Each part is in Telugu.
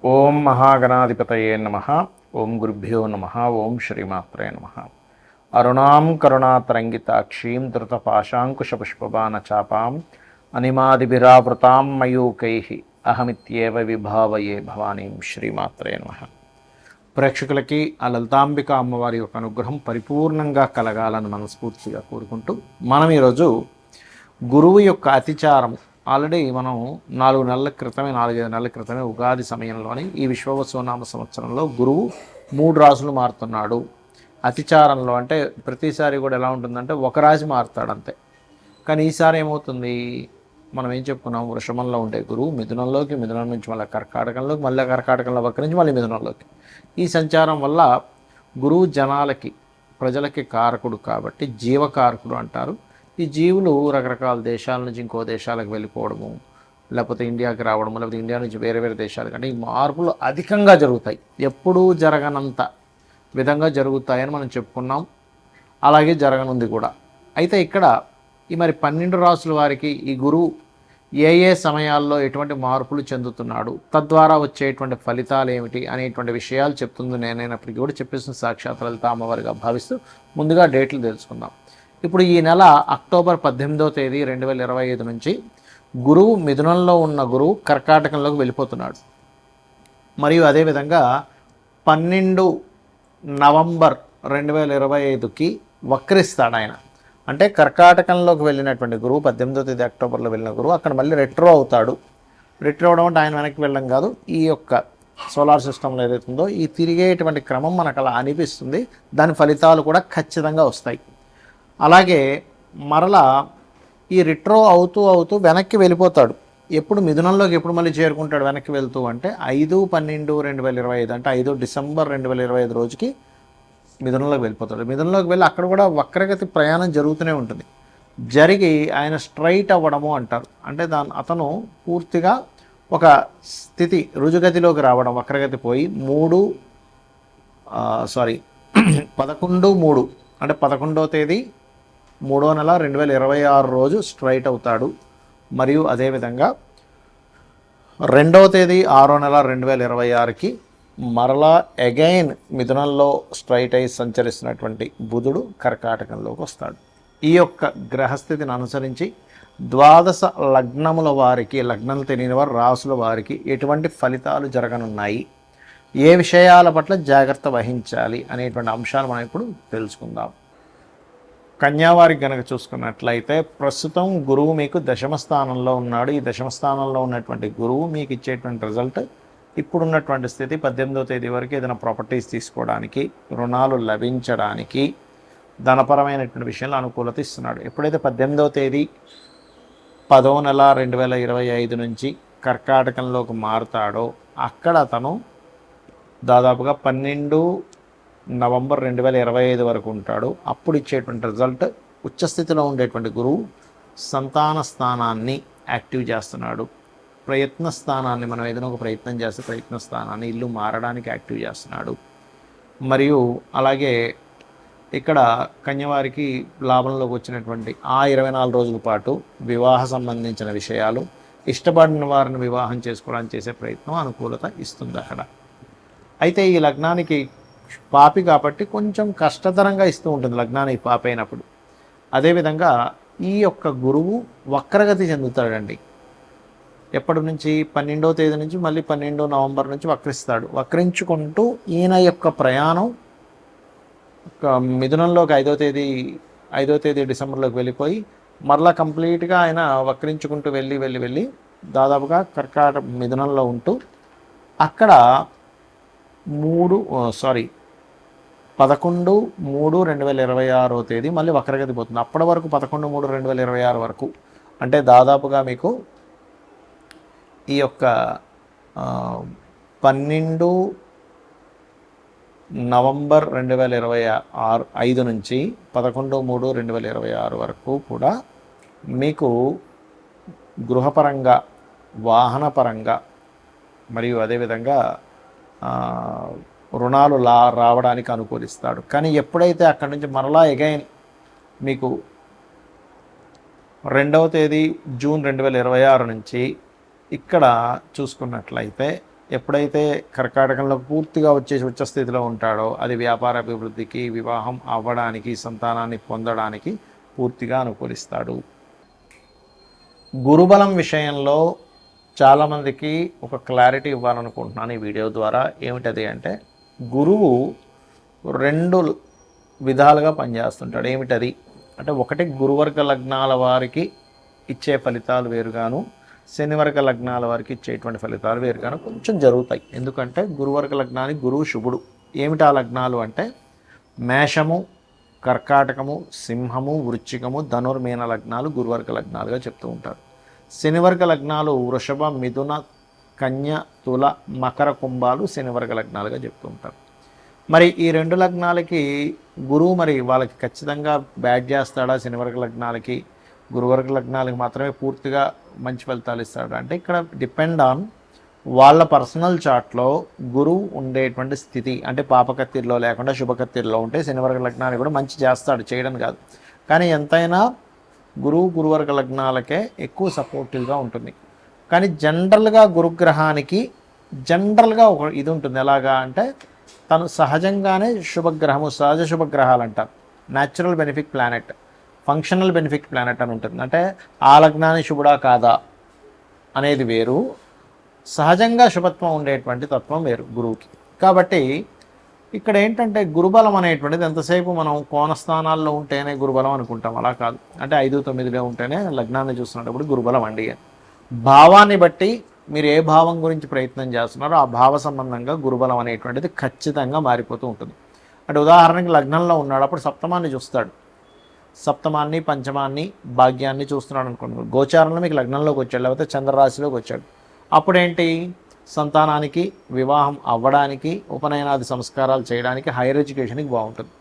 ఓం మహాగణాధిపతయే నమః. ఓం గురుభ్యో నమః. ఓం శ్రీమాత్రే నమః. అరుణాం కరుణాతరంగితాక్షీం ధృతపాశాంకుశపుష్పబాణచాపాం అనిమాదిభిరావృతాం మయూకైః అహమిత్యేవ విభావయే భవానీం. శ్రీమాత్రే నమః. ప్రేక్షకులకి ఆ లలితాంబిక అమ్మవారి యొక్క అనుగ్రహం పరిపూర్ణంగా కలగాలని మనస్ఫూర్తిగా కోరుకుంటూ మనం ఈరోజు గురువు యొక్క అతిచారం ఆల్రెడీ మనం 4 నెలల క్రితమే 4-5 నెలల క్రితమే ఉగాది సమయంలోని ఈ విశ్వవసునామ సంవత్సరంలో గురువు 3 రాశులు మారుతున్నాడు అతిచారంలో. అంటే ప్రతిసారి కూడా ఎలా ఉంటుందంటే ఒక రాశి మారుతాడు అంతే. కానీ ఈసారి ఏమవుతుంది, మనం ఏం చెప్పుకున్నాం, వృషభంలో ఉండే గురువు మిథునంలోకి, మిథునం నుంచి మళ్ళీ కర్కాటకంలోకి, మళ్ళీ కర్కాటకంలో వక్రించి మళ్ళీ మిథునంలోకి. ఈ సంచారం వల్ల గురువు జనాలకి ప్రజలకి కారకుడు కాబట్టి జీవకారకుడు అంటారు. ఈ జీవులు రకరకాల దేశాల నుంచి ఇంకో దేశాలకు వెళ్ళిపోవడము, లేకపోతే ఇండియాకి రావడము, లేకపోతే ఇండియా నుంచి వేరే వేరే దేశాలకు, అంటే ఈ మార్పులు అధికంగా జరుగుతాయి. ఎప్పుడూ జరగనంత విధంగా జరుగుతాయని మనం చెప్పుకున్నాం. అలాగే జరగనుంది కూడా. అయితే ఇక్కడ ఈ మరి 12 రాసుల వారికి ఈ గురువు ఏ ఏ సమయాల్లో ఎటువంటి మార్పులు చెందుతున్నాడు, తద్వారా వచ్చేటువంటి ఫలితాలు ఏమిటి అనేటువంటి విషయాలు చెప్తుంది నేనైనప్పటికీ కూడా చెప్పేసిన సాక్షాత్ లలిత అమ్మవారిగా భావిస్తూ ముందుగా డేట్లు తెలుసుకుందాం. ఇప్పుడు ఈ నెల అక్టోబర్ 18వ తేదీ 2025 నుంచి గురువు మిథునంలో ఉన్న గురువు కర్కాటకంలోకి వెళ్ళిపోతున్నాడు. మరియు అదేవిధంగా 12 నవంబర్ 2025కి వక్రిస్తాడు ఆయన. అంటే కర్కాటకంలోకి వెళ్ళినటువంటి గురువు 18వ తేదీ అక్టోబర్లో వెళ్ళిన గురువు అక్కడ మళ్ళీ రెట్రో అవుతాడు. రెట్రో అవడం అంటే ఆయన వెనక్కి వెళ్ళడం కాదు, ఈ యొక్క సోలార్ సిస్టంలో ఏదైతుందో ఈ తిరిగేటువంటి క్రమం మనకు అలా అనిపిస్తుంది. దాని ఫలితాలు కూడా ఖచ్చితంగా వస్తాయి. అలాగే మరలా ఈ రిట్రో అవుతూ అవుతూ వెనక్కి వెళ్ళిపోతాడు. ఎప్పుడు మిథునంలోకి ఎప్పుడు మళ్ళీ చేరుకుంటాడు వెనక్కి వెళ్తూ అంటే 5/12/2025 అంటే 5 డిసెంబర్ 2025 రోజుకి మిథునంలోకి వెళ్ళిపోతాడు. మిథునంలోకి వెళ్ళి అక్కడ కూడా వక్రగతి ప్రయాణం జరుగుతూనే ఉంటుంది. జరిగి ఆయన స్ట్రైట్ అవ్వడము అంటారు. అంటే అతను పూర్తిగా ఒక స్థితి రుజుగతిలోకి రావడం, వక్రగతి పోయి 11/3 అంటే 11వ తేదీ 3వ నెల 2026 రోజు స్ట్రైట్ అవుతాడు. మరియు అదేవిధంగా 2వ తేదీ 6వ నెల 2026కి మరలా అగైన్ మిథునంలో స్ట్రైట్ అయి సంచరిస్తున్నటువంటి బుధుడు కర్కాటకంలోకి వస్తాడు. ఈ యొక్క గ్రహస్థితిని అనుసరించి ద్వాదశ లగ్నముల వారికి, లగ్నం తెలియని వారు రాసుల వారికి ఎటువంటి ఫలితాలు జరగనున్నాయి, ఏ విషయాల పట్ల జాగ్రత్త వహించాలి అనేటువంటి అంశాలు మనం ఇప్పుడు తెలుసుకుందాం. కన్యావారికి గనక చూసుకున్నట్లయితే ప్రస్తుతం గురువు మీకు దశమ స్థానంలో ఉన్నాడు. ఈ దశమ స్థానంలో ఉన్నటువంటి గురువు మీకు ఇచ్చేటువంటి రిజల్ట్ ఇప్పుడున్నటువంటి స్థితి 18వ తేదీ వరకు ఏదైనా ప్రాపర్టీస్ తీసుకోవడానికి, రుణాలు లభించడానికి, ధనపరమైనటువంటి విషయంలో అనుకూలత ఇస్తున్నాడు. ఎప్పుడైతే 18వ తేదీ 10వ నెల 2025 నుంచి కర్కాటకంలోకి మారుతాడో అక్కడ అతను దాదాపుగా 12 నవంబర్ 2025 వరకు ఉంటాడు. అప్పుడు ఇచ్చేటువంటి రిజల్ట్ ఉచ్చస్థితిలో ఉండేటువంటి గురువు సంతాన స్థానాన్ని యాక్టివ్ చేస్తున్నాడు. ప్రయత్న స్థానాన్ని, మనం ఏదైనా ఒక ప్రయత్నం చేస్తే ప్రయత్న స్థానాన్ని, ఇల్లు మారడానికి యాక్టివ్ చేస్తున్నాడు. మరియు అలాగే ఇక్కడ కన్యవారికి లాభంలోకి వచ్చినటువంటి ఆ 24 రోజుల పాటు వివాహ సంబంధించిన విషయాలు, ఇష్టపడిన వారిని వివాహం చేసుకోవడానికి చేసే ప్రయత్నం అనుకూలత ఇస్తుంది అక్కడ. అయితే ఈ లగ్నానికి పాపి కాబట్టి కొంచెం కష్టతరంగా ఇస్తూ ఉంటుంది లగ్నానికి పాపి అయినప్పుడు. అదేవిధంగా ఈ యొక్క గురువు వక్రగతి చెందుతాడండి. ఎప్పటి నుంచి 12వ తేదీ నుంచి మళ్ళీ 12 నవంబర్ నుంచి వక్రిస్తాడు. వక్రించుకుంటూ ఈయన యొక్క ప్రయాణం మిథునంలోకి 5వ తేదీ డిసెంబర్లోకి వెళ్ళిపోయి మరలా కంప్లీట్గా ఆయన వక్రించుకుంటూ వెళ్ళి దాదాపుగా మిథునంలో ఉంటూ అక్కడ 11/3/2026 తేదీ మళ్ళీ వక్రగతి పోతుంది. అప్పటి వరకు 11/3/2026 వరకు అంటే దాదాపుగా మీకు ఈ యొక్క 12 నవంబర్ 2025 నుంచి 11/3/2026 వరకు కూడా మీకు గృహపరంగా, వాహనపరంగా మరియు అదేవిధంగా రుణాలు రావడానికి అనుకూలిస్తాడు. కానీ ఎప్పుడైతే అక్కడి నుంచి మరలా అగైన్ మీకు 2వ తేదీ జూన్ 2026 నుంచి ఇక్కడ చూసుకున్నట్లయితే ఎప్పుడైతే కర్కాటకంలో పూర్తిగా వచ్చేసి ఉచ్చ స్థితిలో ఉంటాడో అది వ్యాపార అభివృద్ధికి, వివాహం అవ్వడానికి, సంతానాన్ని పొందడానికి పూర్తిగా అనుకూలిస్తాడు. గురుబలం విషయంలో చాలామందికి ఒక క్లారిటీ ఇవ్వాలనుకుంటున్నాను ఈ వీడియో ద్వారా. ఏమిటది అంటే, గురువు 2 విధాలుగా పనిచేస్తుంటాడు. ఏమిటది అంటే, ఒకటి గురువర్గ లగ్నాల వారికి ఇచ్చే ఫలితాలు వేరుగాను, శనివర్గ లగ్నాల వారికి ఇచ్చేటువంటి ఫలితాలు వేరుగాను కొంచెం జరుగుతాయి. ఎందుకంటే గురువర్గ లగ్నానికి గురువు శుభుడు. ఏమిటి ఆ లగ్నాలు అంటే, మేషము, కర్కాటకము, సింహము, వృశ్చికము, ధనుర్మీన లగ్నాలు గురువర్గ లగ్నాలుగా చెప్తూ ఉంటారు. శనివర్గ లగ్నాలు వృషభ, మిథున, కన్య, తుల, మకర, కుంభాలు శనివర్గ లగ్నాలుగా చెప్తూ ఉంటారు. మరి ఈ 2 లగ్నాలకి గురువు మరి వాళ్ళకి ఖచ్చితంగా బ్యాడ్ చేస్తాడా? శనివర్గ లగ్నాలకి గురువర్గ లగ్నాలకి మాత్రమే పూర్తిగా మంచి ఫలితాలు ఇస్తాడు అంటే, ఇక్కడ డిపెండ్ ఆన్ వాళ్ళ పర్సనల్ చార్ట్లో గురువు ఉండేటువంటి స్థితి. అంటే పాపకత్తిరిలో లేకుండా శుభకత్తిరిలో ఉంటే శనివర్గ లగ్నాన్ని కూడా మంచి చేస్తాడు, చేయడం కాదు. కానీ ఎంతైనా గురువర్గ లగ్నాలకే ఎక్కువ సపోర్టివ్గా ఉంటుంది. కానీ జనరల్గా గురుగ్రహానికి జనరల్గా ఒక ఇది ఉంటుంది. ఎలాగా అంటే, తను సహజంగానే శుభగ్రహము, సహజ శుభగ్రహాలు అంటారు. Natural benefit planet, functional benefit planet అని ఉంటుంది. అంటే ఆ లగ్నాన్ని శుభుడా కాదా అనేది వేరు, సహజంగా శుభత్వం ఉండేటువంటి తత్వం వేరు గురువుకి. కాబట్టి ఇక్కడ ఏంటంటే, గురుబలం అనేటువంటిది ఎంతసేపు మనం కోణస్థానాల్లో ఉంటేనే గురుబలం అనుకుంటాం. అలా కాదు. అంటే 5, 9లో ఉంటేనే లగ్నాన్ని చూస్తున్నప్పుడు గురుబలం అండి. భావాన్ని బట్టి మీరు ఏ భావం గురించి ప్రయత్నం చేస్తున్నారో ఆ భావ సంబంధంగా గురుబలం అనేటువంటిది ఖచ్చితంగా మారిపోతూ ఉంటుంది. అంటే ఉదాహరణకి లగ్నంలో ఉన్నాడు, అప్పుడు సప్తమాన్ని చూస్తాడు. సప్తమాన్ని, పంచమాన్ని, భాగ్యాన్ని చూస్తున్నాడు అనుకోండి. గోచారంలో మీకు లగ్నంలోకి వచ్చాడు, లేకపోతే చంద్రరాశిలోకి వచ్చాడు. అప్పుడేంటి, సంతానానికి, వివాహం అవ్వడానికి, ఉపనయనాది సంస్కారాలు చేయడానికి, హైయర్ ఎడ్యుకేషన్కి బాగుంటుంది.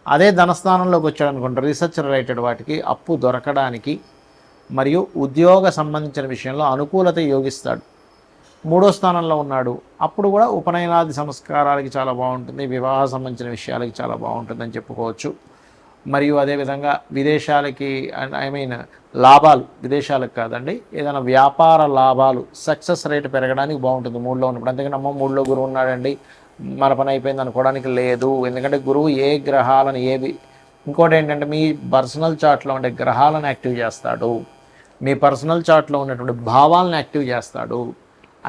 అదే ధనస్థానంలోకి వచ్చాడు అనుకోండి, రీసెర్చ్ రిలేటెడ్ వాటికి, అప్పు దొరకడానికి మరియు ఉద్యోగ సంబంధించిన విషయంలో అనుకూలత యోగిస్తాడు. 3వ స్థానంలో ఉన్నాడు, అప్పుడు కూడా ఉపనయనాది సంస్కారాలకి చాలా బాగుంటుంది, వివాహ సంబంధించిన విషయాలకి చాలా బాగుంటుందని చెప్పుకోవచ్చు. మరియు అదేవిధంగా విదేశాలకి, లాభాలు, విదేశాలకు కాదండి, ఏదైనా వ్యాపార లాభాలు, సక్సెస్ రేట్ పెరగడానికి బాగుంటుంది 3లో ఉన్నప్పుడు. అంతేగాని 3లో గురువు ఉన్నాడండి మన పని అయిపోయింది అనుకోవడానికి లేదు. ఎందుకంటే గురువు ఏ గ్రహాలను ఇంకోటి ఏంటంటే, మీ పర్సనల్ చార్ట్లో ఉండే గ్రహాలను యాక్టివ్ చేస్తాడు, మీ పర్సనల్ చార్ట్లో ఉన్నటువంటి భావాలను యాక్టివ్ చేస్తాడు.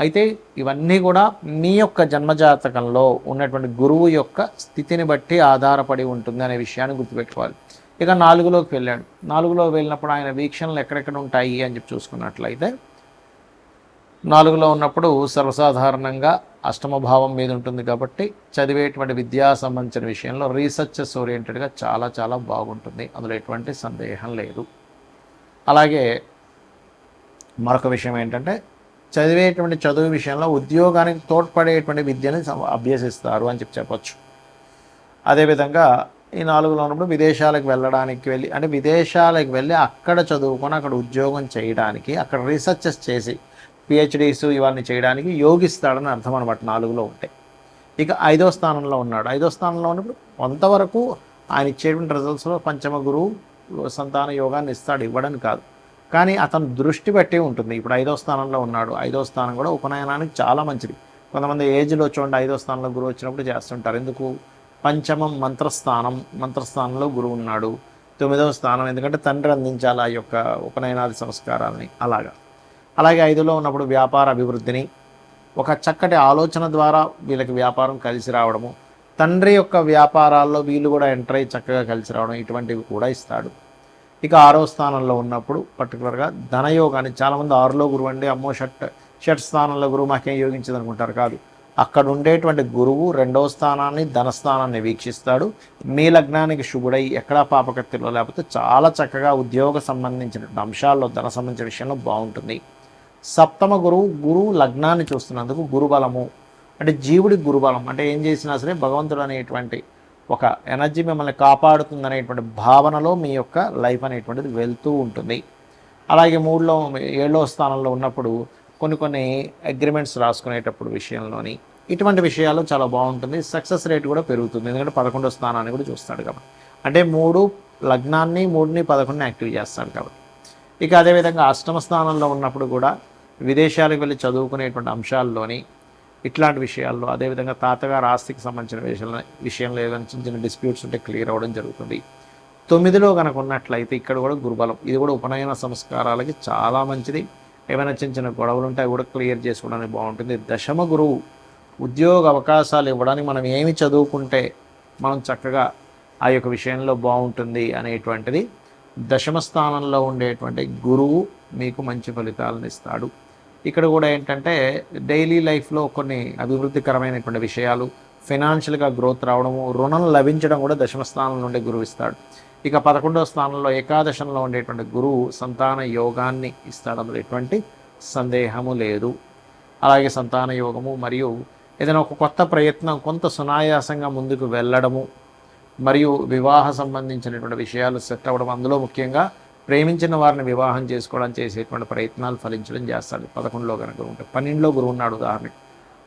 అయితే ఇవన్నీ కూడా మీ యొక్క జన్మజాతకంలో ఉన్నటువంటి గురువు యొక్క స్థితిని బట్టి ఆధారపడి ఉంటుంది అనే విషయాన్ని గుర్తుపెట్టుకోవాలి. ఇక 4లోకి వెళ్ళాడు. 4లోకి వెళ్ళినప్పుడు ఆయన వీక్షణలు ఎక్కడెక్కడ ఉంటాయి అని చెప్పి చూసుకున్నట్లయితే, 4లో ఉన్నప్పుడు సర్వసాధారణంగా అష్టమ భావం మీద ఉంటుంది. కాబట్టి చదివేటువంటి విద్యా సంబంధించిన విషయంలో రీసెర్చెస్ ఓరియంటెడ్గా చాలా చాలా బాగుంటుంది, అందులో ఎటువంటి సందేహం లేదు. అలాగే మరొక విషయం ఏంటంటే, చదివేటువంటి చదువు విషయంలో ఉద్యోగానికి తోడ్పడేటువంటి విద్యని అభ్యసిస్తారు అని చెప్పచ్చు. అదేవిధంగా ఈ 4లో ఉన్నప్పుడు విదేశాలకు విదేశాలకు వెళ్ళి అక్కడ చదువుకొని అక్కడ ఉద్యోగం చేయడానికి, అక్కడ రీసెర్చెస్ చేసి పిహెచ్డీస్ ఇవన్నీ చేయడానికి యోగిస్తాడని అర్థం అనమాట 4లో ఉంటే. ఇక 5వ స్థానంలో ఉన్నాడు. 5వ స్థానంలో ఉన్నప్పుడు కొంతవరకు ఆయన ఇచ్చేటువంటి రిజల్ట్స్లో పంచమ గురువు సంతాన యోగాన్ని ఇస్తాడు, ఇవ్వడం కాదు, కానీ అతను దృష్టి బట్టి ఉంటుంది. ఇప్పుడు 5వ స్థానంలో ఉన్నాడు. 5వ స్థానం కూడా ఉపనయనానికి చాలా మంచిది. కొంతమంది ఏజ్లో చూడండి 5వ స్థానంలో గురువు వచ్చినప్పుడు చేస్తుంటారు. ఎందుకు? పంచమం మంత్రస్థానంలో గురువు ఉన్నాడు. 9వ స్థానం ఎందుకంటే తండ్రి అందించాలి ఆ యొక్క ఉపనయనాది సంస్కారాలని. అలాగే 5లో ఉన్నప్పుడు వ్యాపార అభివృద్ధిని, ఒక చక్కటి ఆలోచన ద్వారా వీళ్ళకి వ్యాపారం కలిసి రావడము, తండ్రి యొక్క వ్యాపారాల్లో వీళ్ళు కూడా ఎంటర్ అయ్యి చక్కగా కలిసి రావడం, ఇటువంటివి కూడా ఇస్తాడు. ఇక 6వ స్థానంలో ఉన్నప్పుడు పర్టికులర్గా ధనయోగాన్ని, చాలామంది 6లో గురువు అండి, అమ్మో షట్ స్థానంలో గురువు మాకేం యోగించదు అనుకుంటారు. కాదు, అక్కడ ఉండేటువంటి గురువు 2వ స్థానాన్ని, ధనస్థానాన్ని వీక్షిస్తాడు. మీ లగ్నానికి శుభుడై ఎక్కడా పాపకత్తిలో లేకపోతే చాలా చక్కగా ఉద్యోగ సంబంధించిన అంశాల్లో, ధన సంబంధించిన విషయంలో బాగుంటుంది. సప్తమ గురువు లగ్నాన్ని చూస్తున్నందుకు గురుబలము అంటే జీవుడి గురుబలం అంటే ఏం చేసినా సరే భగవంతుడు అనేటువంటి ఒక ఎనర్జీ మిమ్మల్ని కాపాడుతుంది అనేటువంటి భావనలో మీ యొక్క లైఫ్ అనేటువంటిది వెళ్తూ ఉంటుంది. అలాగే 7వ స్థానంలో ఉన్నప్పుడు కొన్ని అగ్రిమెంట్స్ రాసుకునేటప్పుడు విషయంలోని ఇటువంటి విషయాలు చాలా బాగుంటుంది. సక్సెస్ రేట్ కూడా పెరుగుతుంది, ఎందుకంటే 11వ స్థానాన్ని కూడా చూస్తాడు కాబట్టి. అంటే 3 లగ్నాన్ని, 3ని, 11ని యాక్టివ్ చేస్తాడు కాబట్టి. ఇక అదేవిధంగా 8వ స్థానంలో ఉన్నప్పుడు కూడా విదేశాలకు వెళ్ళి చదువుకునేటువంటి అంశాల్లోని ఇట్లాంటి విషయాల్లో, అదేవిధంగా తాతగారు ఆస్తికి సంబంధించిన విషయంలో ఏదైనా చిన్న చిన్న డిస్ప్యూట్స్ ఉంటే క్లియర్ అవ్వడం జరుగుతుంది. 9లో కనుక ఉన్నట్లయితే ఇక్కడ కూడా గురుబలం, ఇది కూడా ఉపనయన సంస్కారాలకి చాలా మంచిది. ఏమైనా చిన్న చిన్న గొడవలు ఉంటే అవి కూడా క్లియర్ చేసుకోవడానికి బాగుంటుంది. దశమ గురువు ఉద్యోగ అవకాశాలు ఇవ్వడానికి మనం ఏమి చదువుకుంటే మనం చక్కగా ఆ యొక్క విషయంలో బాగుంటుంది అనేటువంటిది దశమ స్థానంలో ఉండేటువంటి గురువు మీకు మంచి ఫలితాలను ఇస్తాడు. ఇక్కడ కూడా ఏంటంటే డైలీ లైఫ్లో కొన్ని అభివృద్ధికరమైనటువంటి విషయాలు, ఫైనాన్షియల్గా గ్రోత్ రావడము, రుణం లభించడం కూడా దశమ స్థానం నుండి గురువు ఇస్తాడు. ఇక 11వ స్థానంలో ఏకాదశంలో ఉండేటువంటి గురువు సంతాన యోగాన్ని ఇస్తాడు, అందులో ఎటువంటి సందేహము లేదు. అలాగే సంతాన యోగము మరియు ఏదైనా ఒక కొత్త ప్రయత్నం కొంత సునాయాసంగా ముందుకు వెళ్ళడము మరియు వివాహ సంబంధించినటువంటి విషయాలు సెట్ అవ్వడం, అందులో ముఖ్యంగా ప్రేమించిన వారిని వివాహం చేసుకోవడం చేసేటువంటి ప్రయత్నాలు ఫలించడం చేస్తాడు 11లో కనుక ఉంటే. 12లో గురువు ఉన్నాడు ఉదాహరణకి,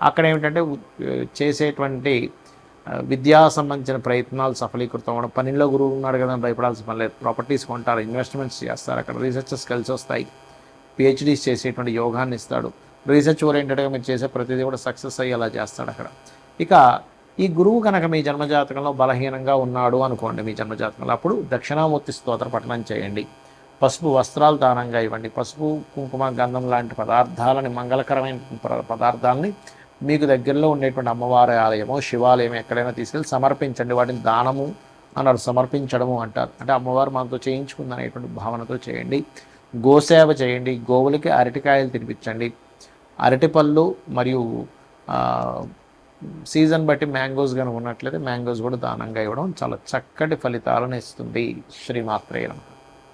అక్కడ ఏమిటంటే చేసేటువంటి విద్యా సంబంధించిన ప్రయత్నాలు సఫలీకృతం అవ్వడం. 12లో గురువు ఉన్నాడు కదా భయపడాల్సిన పని లేదు. ప్రాపర్టీస్ కొంటారు, ఇన్వెస్ట్మెంట్స్ చేస్తారు, అక్కడ రీసెర్చెస్ కలిసి వస్తాయి, పిహెచ్డీస్ చేసేటువంటి యోగాన్ని ఇస్తాడు. రీసెర్చ్ ఓరియంటెడ్గా మీరు చేసే ప్రతిదీ కూడా సక్సెస్ అయ్యేలా చేస్తాడు అక్కడ. ఇక ఈ గురువు కనుక మీ జన్మజాతకంలో బలహీనంగా ఉన్నాడు అనుకోండి, మీ జన్మజాతకంలో, అప్పుడు దక్షిణామూర్తి స్తోత్ర పఠనం చేయండి, పసుపు వస్త్రాలు దానంగా ఇవ్వండి, పసుపు కుంకుమ గంధం లాంటి పదార్థాలని, మంగళకరమైన పదార్థాలని మీకు దగ్గరలో ఉండేటువంటి అమ్మవారి ఆలయమో శివాలయం ఎక్కడైనా తీసుకెళ్ళి సమర్పించండి. వాటిని దానము అన్నారు, సమర్పించడము అంటారు. అంటే అమ్మవారు మనతో చేయించుకుంది అనేటువంటి భావనతో చేయండి. గోసేవ చేయండి, గోవులకి అరటికాయలు తినిపించండి, అరటిపళ్ళు మరియు సీజన్ బట్టి మ్యాంగోస్ కనుక ఉన్నట్లయితే మ్యాంగోస్ కూడా దానంగా ఇవ్వడం చాలా చక్కటి ఫలితాలను ఇస్తుంది. శ్రీమాత్రేయ నమః.